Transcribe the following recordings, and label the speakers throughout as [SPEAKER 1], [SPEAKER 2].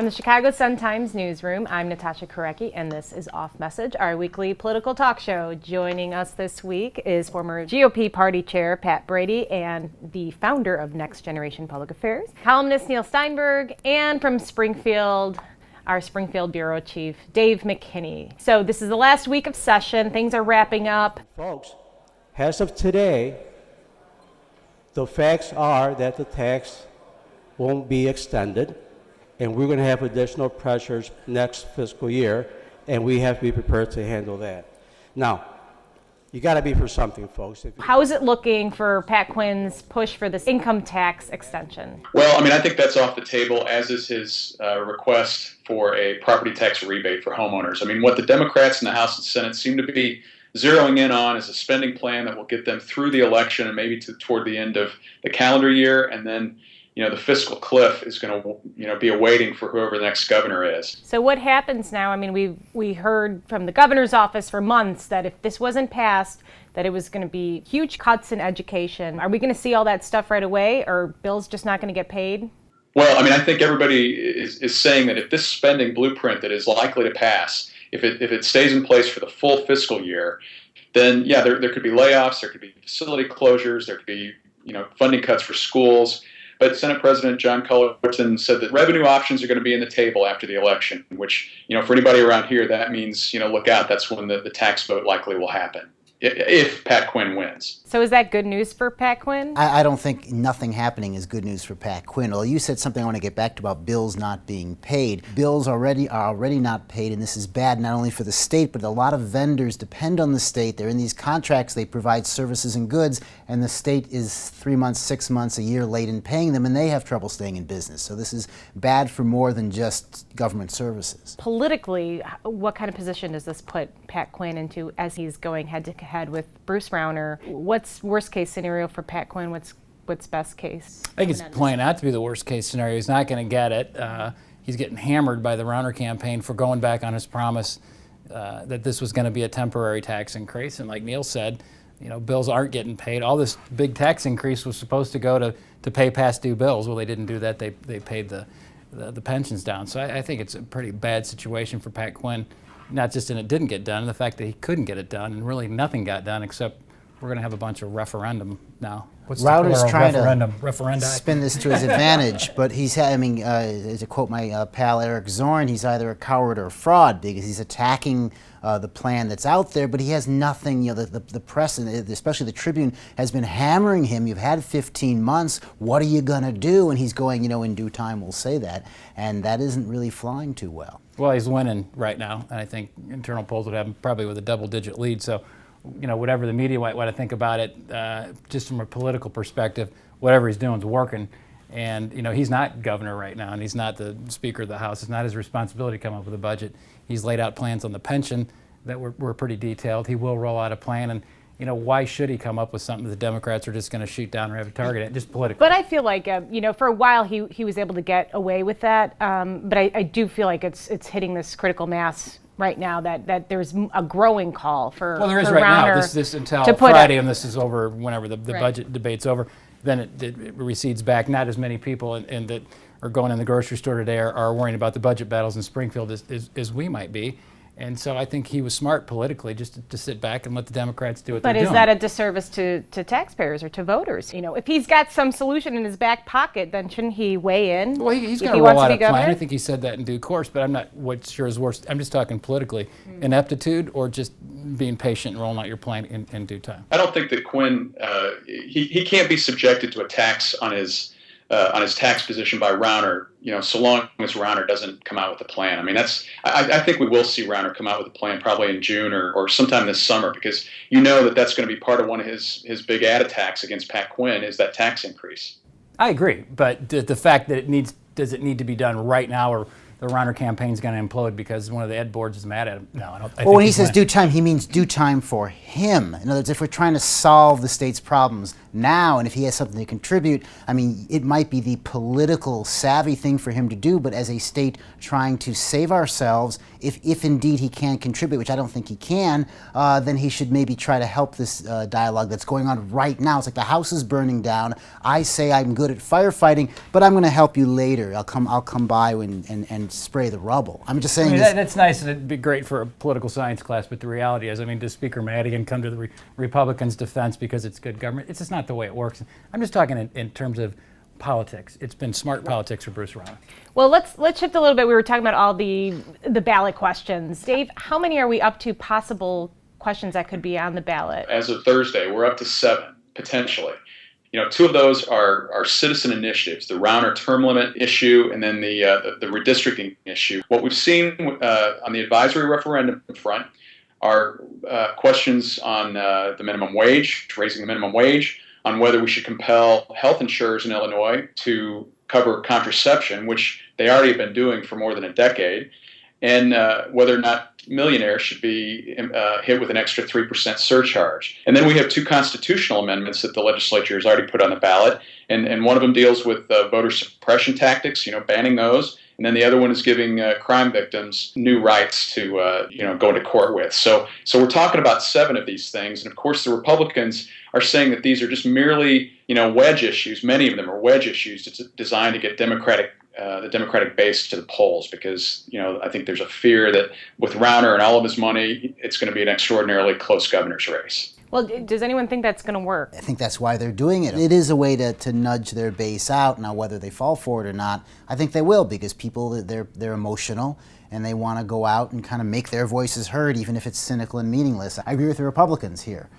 [SPEAKER 1] From the Chicago Sun-Times newsroom, I'm Natasha Korecki, and this is Off Message, our weekly political talk show. Joining us this week is former GOP party chair Pat Brady and the founder of Next Generation Public Affairs, columnist Neil Steinberg, and from Springfield, our Springfield bureau chief, Dave McKinney. So this is the last week of session. Things are wrapping up.
[SPEAKER 2] Folks, as of today, the facts are that the tax won't be extended, and we're going to have additional pressures next fiscal year, and we have to be prepared to handle that. Now, you got to be for something, folks.
[SPEAKER 1] How is it looking for Pat Quinn's push for this income tax extension?
[SPEAKER 3] Well, I think that's off the table, as is his request for a property tax rebate for homeowners. What the Democrats in the House and Senate seem to be zeroing in on is a spending plan that will get them through the election and maybe toward the end of the calendar year, and then the fiscal cliff is going to be awaiting for whoever the next governor is.
[SPEAKER 1] So what happens now? We heard from the governor's office for months that if this wasn't passed, that it was going to be huge cuts in education. Are we going to see all that stuff right away, or bills just not going to get paid?
[SPEAKER 3] Well, I think everybody is saying that if this spending blueprint that is likely to pass, if it stays in place for the full fiscal year, then yeah, there could be layoffs, there could be facility closures, there could be funding cuts for schools. But Senate President John Cullerton said that revenue options are going to be in the table after the election, which, for anybody around here, that means, look out, that's when the tax vote likely will happen, if Pat Quinn wins.
[SPEAKER 1] So is that good news for Pat Quinn?
[SPEAKER 4] I don't think nothing happening is good news for Pat Quinn. Well, you said something I want to get back to about bills not being paid. Bills are already not paid, and this is bad not only for the state, but a lot of vendors depend on the state. They're in these contracts, they provide services and goods, and the state is 3 months, 6 months, a year late in paying them, and they have trouble staying in business. So this is bad for more than just government services.
[SPEAKER 1] Politically, what kind of position does this put Pat Quinn into as he's going head-to-head with Bruce Rauner? What's worst case scenario for Pat Quinn? What's best case?
[SPEAKER 5] I think it's playing out to be the worst case scenario. He's not going to get it. He's getting hammered by the Rauner campaign for going back on his promise that this was going to be a temporary tax increase. And like Neil said, bills aren't getting paid. All this big tax increase was supposed to go to pay past due bills. Well, they didn't do that. They paid the pensions down. So I think it's a pretty bad situation for Pat Quinn, not just in it didn't get done, and the fact that he couldn't get it done, and really nothing got done except we're going to have a bunch of referendum now.
[SPEAKER 4] What's Rauner's trying
[SPEAKER 5] to
[SPEAKER 4] spin this to his advantage, but he's to quote my pal Eric Zorn, he's either a coward or a fraud because he's attacking the plan that's out there, but he has nothing. The press, and especially the Tribune, has been hammering him. You've had 15 months. What are you going to do? And he's going, in due time we'll say that, and that isn't really flying too well.
[SPEAKER 5] Well, he's winning right now, and I think internal polls would have him probably with a double-digit lead. So, whatever the media might want to think about it, just from a political perspective, whatever he's doing is working. And, he's not governor right now, and he's not the Speaker of the House. It's not his responsibility to come up with a budget. He's laid out plans on the pension that were pretty detailed. He will roll out a plan, and, why should he come up with something that the Democrats are just going to shoot down or have a target at, just politically?
[SPEAKER 1] But I feel like, for a while he was able to get away with that, but I do feel like it's hitting this critical mass right now that there's a growing call for
[SPEAKER 5] Well, there is
[SPEAKER 1] for
[SPEAKER 5] right
[SPEAKER 1] Rauner
[SPEAKER 5] now. This until Friday, and this is over whenever the budget debate's over. Then it recedes back. Not as many people and that are going in the grocery store today are worrying about the budget battles in Springfield as we might be. And so I think he was smart politically just to sit back and let the Democrats do what they're doing.
[SPEAKER 1] But is that a disservice to taxpayers or to voters? If he's got some solution in his back pocket, then shouldn't he weigh in?
[SPEAKER 5] Well, he's going to roll out a plan. I think he said that in due course, but I'm not what's sure is worse. I'm just talking politically. Ineptitude or just being patient and rolling out your plan in due time.
[SPEAKER 3] I don't think that Quinn, he can't be subjected to a tax on his tax position by Rauner, so long as Rauner doesn't come out with a plan. I think we will see Rauner come out with a plan probably in June or sometime this summer, because that's going to be part of one of his big ad attacks against Pat Quinn is that tax increase.
[SPEAKER 5] I agree, but the fact that does it need to be done right now, or the Rauner campaign's going to implode because one of the ed boards is mad at him? No, I don't.
[SPEAKER 4] Well, when he says due time, he means due time for him. him. In other words, if we're trying to solve the state's problems now, and if he has something to contribute, I mean, it might be the political savvy thing for him to do, but as a state trying to save ourselves, if indeed he can contribute, which I don't think he can, then he should maybe try to help this dialogue that's going on right now. It's like the house is burning down. I say I'm good at firefighting, but I'm going to help you later. I'll come by and spray the rubble. I'm just saying.
[SPEAKER 5] I mean, that's nice, and it'd be great for a political science class, but the reality is, I mean, does Speaker Madigan come to the Republicans' defense because it's good government? It's just not the way it works. I'm just talking in terms of politics. It's been smart politics for Bruce Rauner.
[SPEAKER 1] Well, let's shift a little bit. We were talking about all the ballot questions. Dave, how many are we up to possible questions that could be on the ballot?
[SPEAKER 3] As of Thursday, we're up to 7, potentially. You know, 2 of those are citizen initiatives, the Rauner term limit issue and then the redistricting issue. What we've seen on the advisory referendum front are questions on the minimum wage, raising the minimum wage, on whether we should compel health insurers in Illinois to cover contraception, which they already have been doing for more than a decade, and whether or not millionaires should be hit with an extra 3% surcharge. And then we have 2 constitutional amendments that the legislature has already put on the ballot, and one of them deals with voter suppression tactics, banning those, and then the other one is giving crime victims new rights to go into court with. So we're talking about 7 of these things, and of course the Republicans are saying that these are just merely wedge issues. Many of them are wedge issues designed to get the Democratic base to the polls, because I think there's a fear that with Rauner and all of his money, it's going to be an extraordinarily close governor's race.
[SPEAKER 1] Well, does anyone think that's going to work?
[SPEAKER 4] I think that's why they're doing it. It is a way to nudge their base out. Now, whether they fall for it or not, I think they will, because people, they're emotional, and they want to go out and kind of make their voices heard, even if it's cynical and meaningless. I agree with the Republicans here.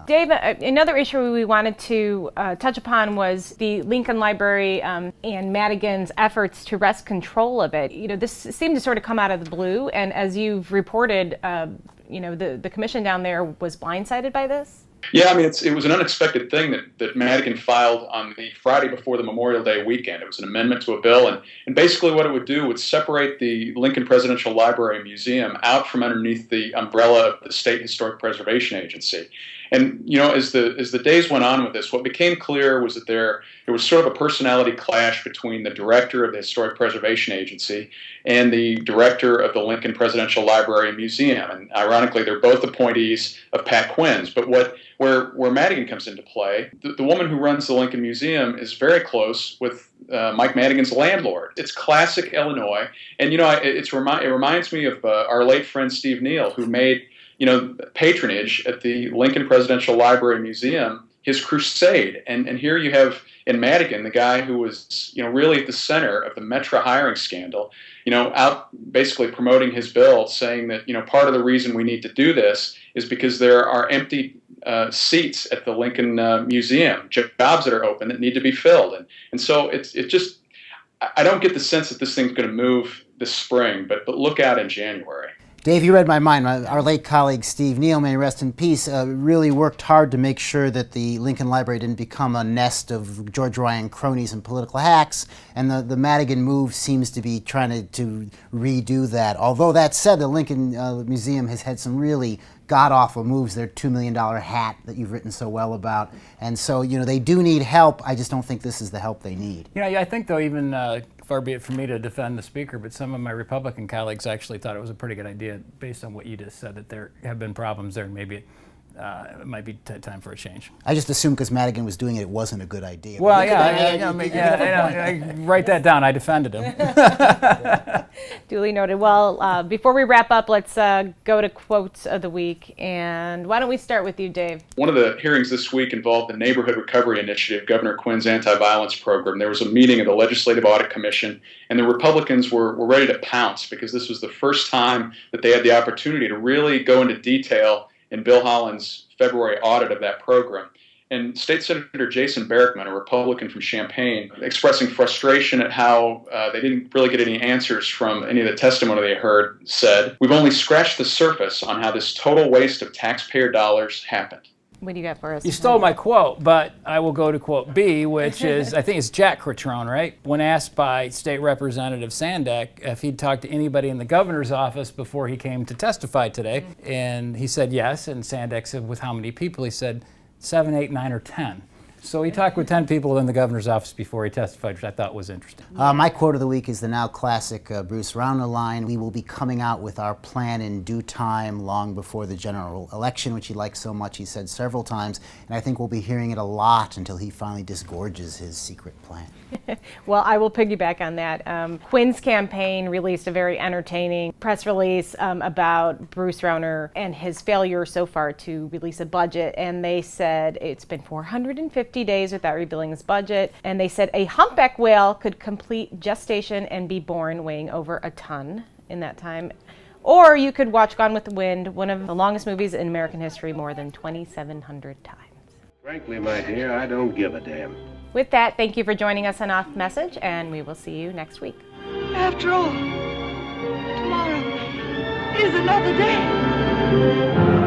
[SPEAKER 1] Dave, another issue we wanted to touch upon was the Lincoln Library and Madigan's efforts to wrest control of it. This seemed to sort of come out of the blue, and as you've reported, the commission down there was blindsided by this?
[SPEAKER 3] Yeah, I mean, it was an unexpected thing that Madigan filed on the Friday before the Memorial Day weekend. It was an amendment to a bill, and basically what it would do would separate the Lincoln Presidential Library and Museum out from underneath the umbrella of the State Historic Preservation Agency. And as the days went on with this, what became clear was that there was sort of a personality clash between the director of the Historic Preservation Agency and the director of the Lincoln Presidential Library and Museum. And ironically, they're both appointees of Pat Quinn's. But where Madigan comes into play, the woman who runs the Lincoln Museum is very close with Mike Madigan's landlord. It's classic Illinois, and it reminds me of our late friend Steve Neal, who made patronage at the Lincoln Presidential Library and Museum his crusade. And here you have in Madigan, the guy who was really at the center of the Metra hiring scandal, out basically promoting his bill, saying that part of the reason we need to do this is because there are empty seats at the Lincoln Museum, jobs that are open that need to be filled. And so I don't get the sense that this thing's going to move this spring, but look out in January.
[SPEAKER 4] Dave, you read my mind. Our late colleague Steve Neal, may he rest in peace, really worked hard to make sure that the Lincoln Library didn't become a nest of George Ryan cronies and political hacks, and the Madigan move seems to be trying to redo that. Although that said, the Lincoln Museum has had some really god-awful moves, their $2 million hat that you've written so well about. And so, they do need help. I just don't think this is the help they need.
[SPEAKER 5] I think, though, even far be it from me to defend the speaker, but some of my Republican colleagues actually thought it was a pretty good idea based on what you just said, that there have been problems there, and maybe it might be time for a change.
[SPEAKER 4] I just assumed because Madigan was doing it, it wasn't a good idea.
[SPEAKER 5] Well, I write that down. I defended him.
[SPEAKER 1] Duly noted. Well, before we wrap up, let's go to quotes of the week. And why don't we start with you, Dave?
[SPEAKER 3] One of the hearings this week involved the Neighborhood Recovery Initiative, Governor Quinn's anti-violence program. There was a meeting of the Legislative Audit Commission, and the Republicans were ready to pounce because this was the first time that they had the opportunity to really go into detail in Bill Holland's February audit of that program. And State Senator Jason Barackman, a Republican from Champaign, expressing frustration at how they didn't really get any answers from any of the testimony they heard, said, "We've only scratched the surface on how this total waste of taxpayer dollars happened."
[SPEAKER 1] What do you got for us?
[SPEAKER 5] You stole my quote, but I will go to quote B, which is, I think it's Jack Crotron, right? When asked by State Representative Sandek if he'd talked to anybody in the governor's office before he came to testify today, and he said yes, and Sandek said with how many people? He said 7, 8, 9, or 10. So he talked with 10 people in the governor's office before he testified, which I thought was interesting.
[SPEAKER 4] My quote of the week is the now classic Bruce Rauner line. We will be coming out with our plan in due time, long before the general election, which he likes so much, he said several times. And I think we'll be hearing it a lot until he finally disgorges his secret plan.
[SPEAKER 1] Well, I will piggyback on that. Quinn's campaign released a very entertaining press release about Bruce Rauner and his failure so far to release a budget. And they said it's been 450 days without revealing his budget. And they said a humpback whale could complete gestation and be born weighing over a ton in that time. Or you could watch Gone with the Wind, one of the longest movies in American history, more than 2,700 times.
[SPEAKER 6] Frankly, my dear, I don't give a damn.
[SPEAKER 1] With that, thank you for joining us on Off Message, and we will see you next week.
[SPEAKER 7] After all, tomorrow is another day.